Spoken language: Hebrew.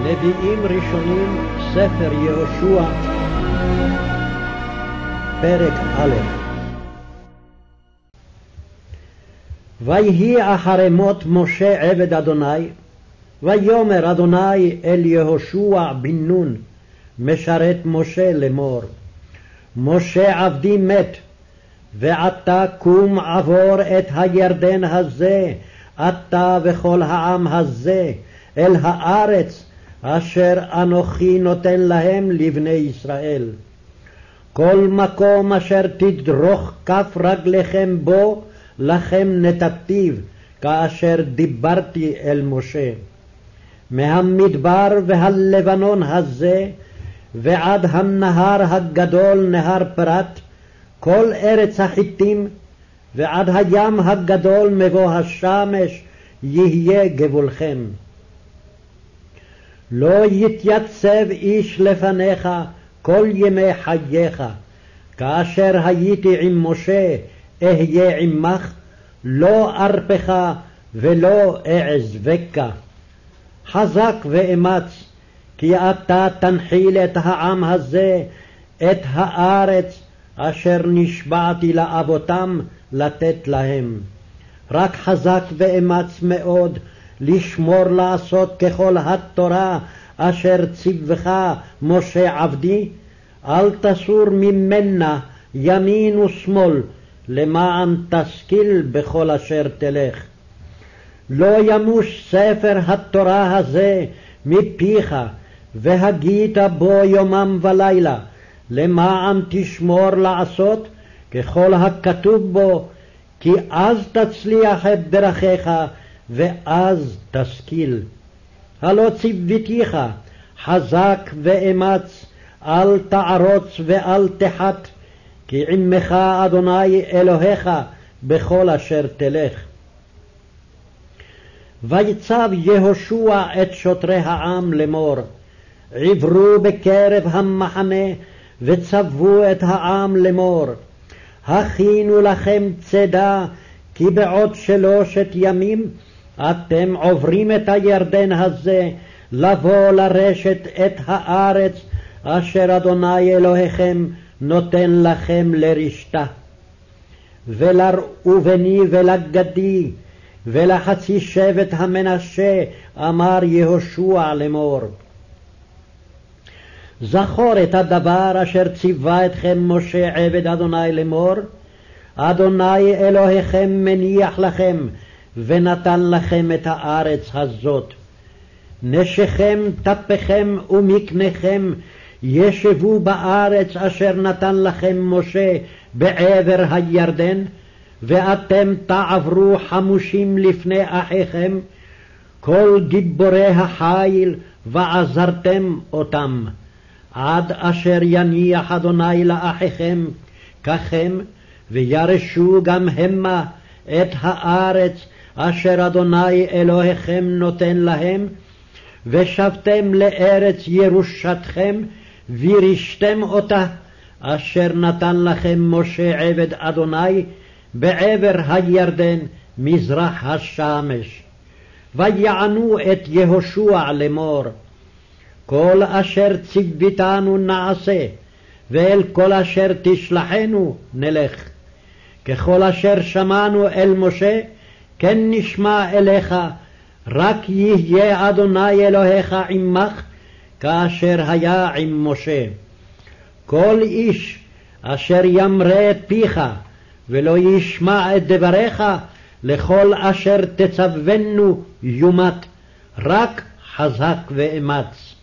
נביאים ראשונים, ספר יהושע, פרק א'. ויהי אחרי מות משה עבד אדוני, ויאמר אדוני אל יהושע בן נון, משרת משה לאמור, משה עבדי מת, ועתה קום עבור את הירדן הזה, אתה וכל העם הזה, אל הארץ אשר אנוכי נותן להם לבני ישראל. כל מקום אשר תדרוך כף רגליכם בו, לכם נתתיו, כאשר דיברתי אל משה. מהמדבר והלבנון הזה, ועד הנהר הגדול נהר פרת, כל ארץ החיתים, ועד הים הגדול מבוא השמש, יהיה גבולכם. לא יתייצב איש לפניך כל ימי חייך, כאשר הייתי עם משה אהיה עמך, לא ארפך ולא אעזבך. חזק ואמץ, כי אתה תנחיל את העם הזה, את הארץ אשר נשבעתי לאבותם לתת להם. רק חזק ואמץ מאוד, לשמור לעשות ככל התורה אשר ציווך משה עבדי, אל תסור ממנה ימין ושמאל, למען תשכיל בכל אשר תלך. לא ימוש ספר התורה הזה מפיך, והגית בו יומם ולילה, למען תשמור לעשות ככל הכתוב בו, כי אז תצליח את דרכיך, ואז תשכיל. הלא ציוותיך, חזק ואמץ, אל תערוץ ואל תחת, כי עמך אדוני אלוהיך בכל אשר תלך. ויצב יהושע את שוטרי העם לאמור, עברו בקרב המחנה, וצוו את העם לאמור, הכינו לכם צידה, כי בעוד 3 ימים אתם עוברים את הירדן הזה, לבוא לרשת את הארץ אשר אדוני אלוהיכם נותן לכם לרשתה. ולראובני ולגדי ולחצי שבט המנשה אמר יהושע לאמור, זכור את הדבר אשר ציווה אתכם משה עבד אדוני לאמור, אדוני אלוהיכם מניח לכם ונתן לכם את הארץ הזאת. נשיכם, טפכם ומקניכם ישבו בארץ אשר נתן לכם משה בעבר הירדן, ואתם תעברו חמושים לפני אחיכם, כל גיבורי החיל, ועזרתם אותם, עד אשר יניח אדוני לאחיכם ככם, וירשו גם המה את הארץ אשר אדוני אלוהיכם נותן להם, ושבתם לארץ ירושתכם, וירשתם אותה, אשר נתן לכם משה עבד אדוני בעבר הירדן מזרח השמש. ויענו את יהושע לאמור, כל אשר ציוויתנו נעשה, ואל כל אשר תשלחנו נלך. ככל אשר שמענו אל משה, כן נשמע אליך, רק יהיה אדוני אלוהיך עמך, כאשר היה עם משה. כל איש אשר ימרה את פיך, ולא ישמע את דבריך, לכל אשר תצוונו יומת, רק חזק ואמץ.